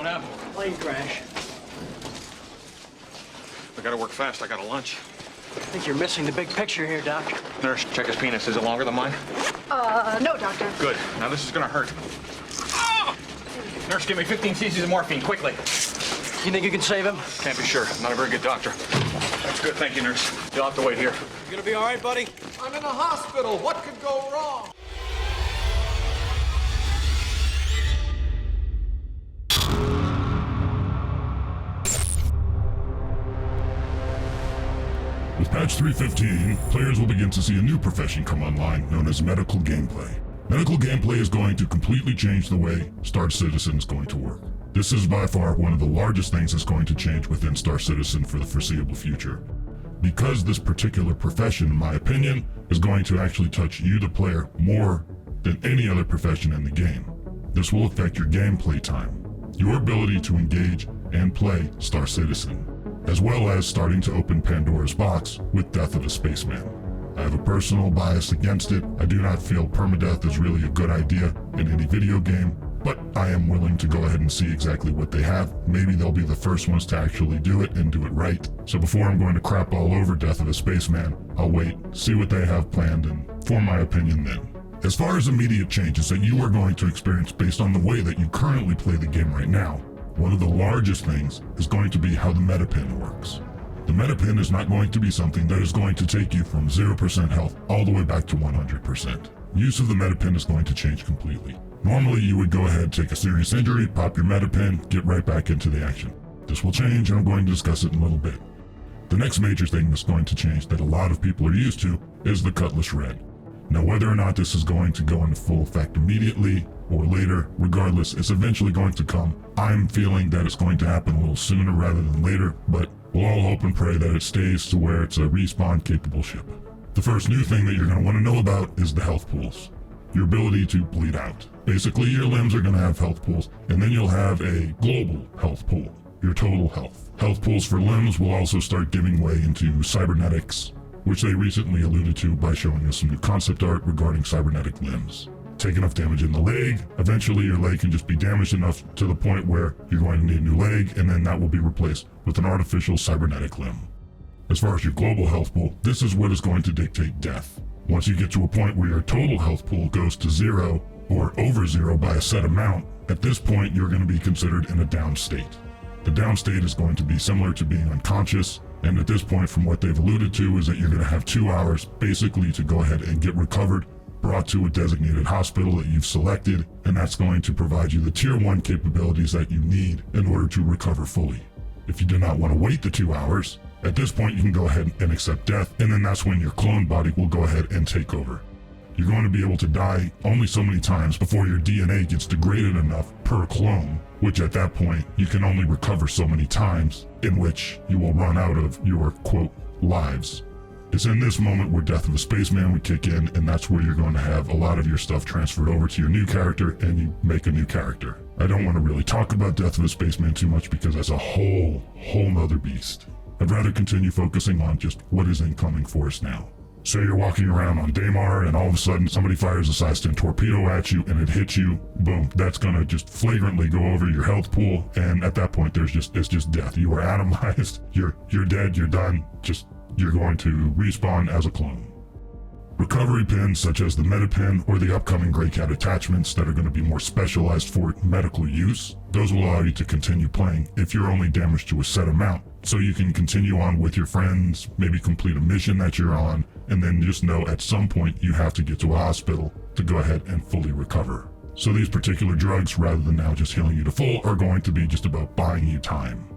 What happened? Plane crash. We gotta work fast. I got a lunch. I think you're missing the big picture here, Doc. Nurse, check his penis. Is it longer than mine? No, Doctor. Good. Now this is gonna hurt. Ah! Nurse, give me 15 cc's of morphine, quickly. You think you can save him? Can't be sure. I'm not a very good doctor. That's good. Thank you, nurse. You'll have to wait here. You gonna be all right, buddy? I'm in a hospital. What could go wrong? With patch 315, players will begin to see a new profession come online known as medical gameplay. Medical gameplay is going to completely change the way Star Citizen is going to work. This is by far one of the largest things that's going to change within Star Citizen for the foreseeable future. Because this particular profession, in my opinion, is going to actually touch you, the player, more than any other profession in the game. This will affect your gameplay time, your ability to engage and play Star Citizen, as well as starting to open Pandora's box with Death of a Spaceman. I have a personal bias against it. I do not feel permadeath is really a good idea in any video game, but I am willing to go ahead and see exactly what they have. Maybe they'll be the first ones to actually do it and do it right. So before I'm going to crap all over Death of a Spaceman, I'll wait, see what they have planned, and form my opinion then. As far as immediate changes that you are going to experience based on the way that you currently play the game right now, one of the largest things is going to be how the Medipen works. The Medipen is not going to be something that is going to take you from 0% health all the way back to 100%. Use of the Medipen is going to change completely. Normally you would go ahead, take a serious injury, pop your Medipen, get right back into the action. This will change and I'm going to discuss it in a little bit. The next major thing that's going to change that a lot of people are used to is the Cutlass Red. Now whether or not this is going to go into full effect immediately or later, regardless, it's eventually going to come. I'm feeling that it's going to happen a little sooner rather than later, but we'll all hope and pray that it stays to where it's a respawn capable ship. The first new thing that you're going to want to know about is the health pools. Your ability to bleed out. Basically, your limbs are going to have health pools, and then you'll have a global health pool, your total health. Health pools for limbs will also start giving way into cybernetics, which they recently alluded to by showing us some new concept art regarding cybernetic limbs. Take enough damage in the leg, eventually your leg can just be damaged enough to the point where you're going to need a new leg, and then that will be replaced with an artificial cybernetic limb. As far as your global health pool, this is what is going to dictate death. Once you get to a point where your total health pool goes to 0 or over 0 by a set amount, at this point you're going to be considered in a down state. The down state is going to be similar to being unconscious, and at this point from what they've alluded to is that you're going to have 2 hours basically to go ahead and get recovered, brought to a designated hospital that you've selected, and that's going to provide you the tier 1 capabilities that you need in order to recover fully. If you do not want to wait the 2 hours, at this point you can go ahead and accept death, and then that's when your clone body will go ahead and take over. You're going to be able to die only so many times before your DNA gets degraded enough per clone, which at that point you can only recover so many times, in which you will run out of your, quote, lives. It's in this moment where Death of a Spaceman would kick in, and that's where you're going to have a lot of your stuff transferred over to your new character, and you make a new character. I don't want to really talk about Death of a Spaceman too much because that's a whole nother beast. I'd rather continue focusing on just what is incoming for us now. Say you're walking around on Daymar and all of a sudden somebody fires a size 10 torpedo at you and it hits you, boom, that's gonna just flagrantly go over your health pool, and at that point it's just death. You are atomized, you're dead, you're done, you're going to respawn as a clone. Recovery pins such as the Medipen or the upcoming Grey Cat attachments that are going to be more specialized for medical use, those will allow you to continue playing if you're only damaged to a set amount, so you can continue on with your friends, maybe complete a mission that you're on, and then just know at some point you have to get to a hospital to go ahead and fully recover. So these particular drugs, rather than now just healing you to full, are going to be just about buying you time.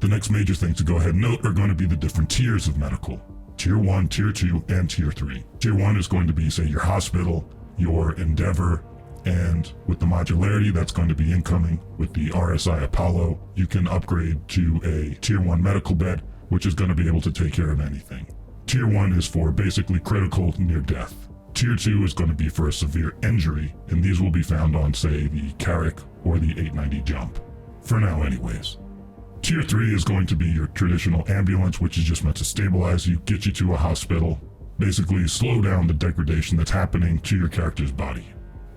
The next major thing to go ahead and note are going to be the different tiers of medical. Tier 1, Tier 2, and Tier 3. Tier 1 is going to be, say, your hospital, your Endeavor, and with the modularity that's going to be incoming with the RSI Apollo, you can upgrade to a Tier 1 medical bed, which is going to be able to take care of anything. Tier 1 is for basically critical near death. Tier 2 is going to be for a severe injury, and these will be found on, say, the Carrack or the 890 jump. For now, anyways. Tier 3 is going to be your traditional ambulance, which is just meant to stabilize you, get you to a hospital, basically slow down the degradation that's happening to your character's body.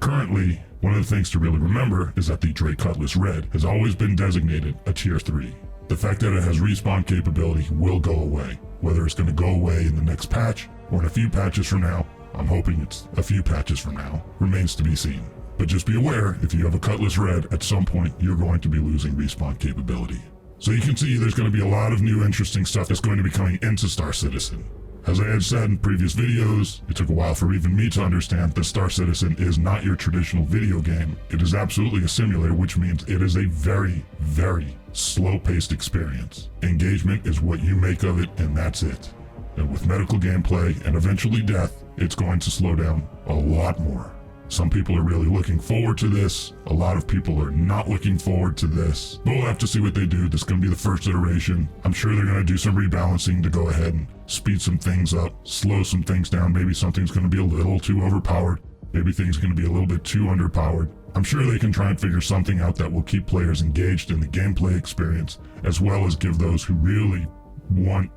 Currently, One of the things to really remember is that the Drake Cutlass Red has always been designated a Tier 3. The fact that it has respawn capability will go away. Whether it's going to go away in the next patch or in a few patches from now, I'm hoping it's a few patches from now, remains to be seen. But just be aware, if you have a Cutlass Red, at some point you're going to be losing respawn capability. So you can see there's going to be a lot of new interesting stuff that's going to be coming into Star Citizen. As I had said in previous videos, it took a while for even me to understand that Star Citizen is not your traditional video game. It is absolutely a simulator, which means it is a very, very slow-paced experience. Engagement is what you make of it, and that's it. And with medical gameplay and eventually death, it's going to slow down a lot more. Some people are really looking forward to this. A lot of people are not looking forward to this. But we'll have to see what they do. This is going to be the first iteration. I'm sure they're going to do some rebalancing to go ahead and speed some things up, slow some things down. Maybe something's going to be a little too overpowered. Maybe things are going to be a little bit too underpowered. I'm sure they can try and figure something out that will keep players engaged in the gameplay experience, as well as give those who really want,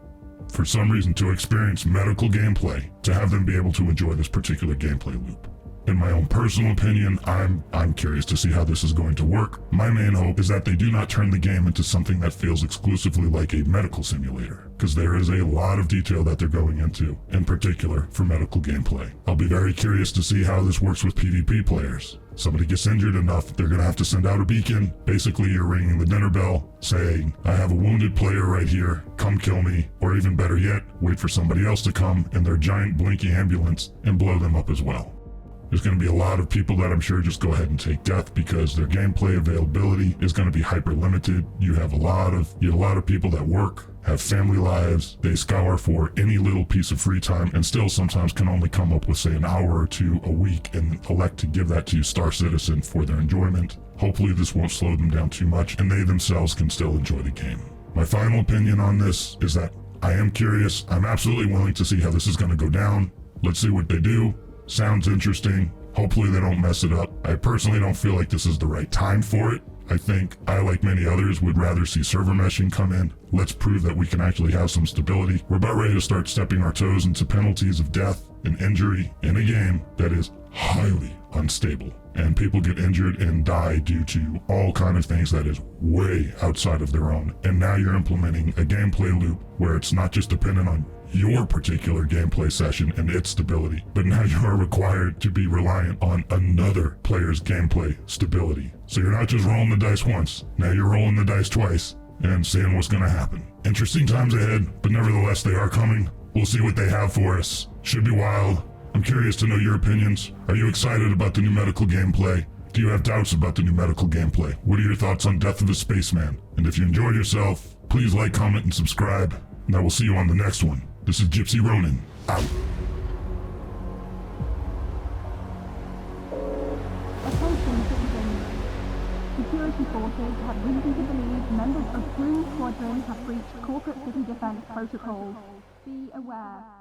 for some reason, to experience medical gameplay, to have them be able to enjoy this particular gameplay loop. In my own personal opinion, I'm curious to see how this is going to work. My main hope is that they do not turn the game into something that feels exclusively like a medical simulator, because there is a lot of detail that they're going into, in particular for medical gameplay. I'll be very curious to see how this works with PvP players. Somebody gets injured enough, they're going to have to send out a beacon. Basically, you're ringing the dinner bell, saying, I have a wounded player right here, come kill me, or even better yet, wait for somebody else to come in their giant blinky ambulance and blow them up as well. There's going to be a lot of people that I'm sure just go ahead and take death because their gameplay availability is going to be hyper limited. You have a lot of people that work, have family lives. They scour for any little piece of free time and still sometimes can only come up with, say, an hour or two a week and elect to give that to Star Citizen for their enjoyment. Hopefully this won't slow them down too much and they themselves can still enjoy the game. My final opinion on this is that I am curious. I'm absolutely willing to see how this is going to go down. Let's see what they do. Sounds interesting. Hopefully they don't mess it up. I personally don't feel like this is the right time for it. I think I, like many others, would rather see server meshing come in. Let's prove that we can actually have some stability. We're about ready to start stepping our toes into penalties of death and injury in a game that is highly unstable. And people get injured and die due to all kind of things that is way outside of their own. And now you're implementing a gameplay loop where it's not just dependent on your particular gameplay session and its stability, but now you are required to be reliant on another player's gameplay stability. So you're not just rolling the dice once, now you're rolling the dice twice and seeing what's going to happen. Interesting times ahead, but nevertheless they are coming. We'll see what they have for us. Should be wild. I'm curious to know your opinions. Are you excited about the new medical gameplay? Do you have doubts about the new medical gameplay? What are your thoughts on Death of a Spaceman? And if you enjoyed yourself, please like, comment, and subscribe. And I will see you on the next one. This is Gipsy Ronin, out. Attention citizens. Security forces have reason to believe members of Goon Squadron have breached corporate city defense protocols. Be aware.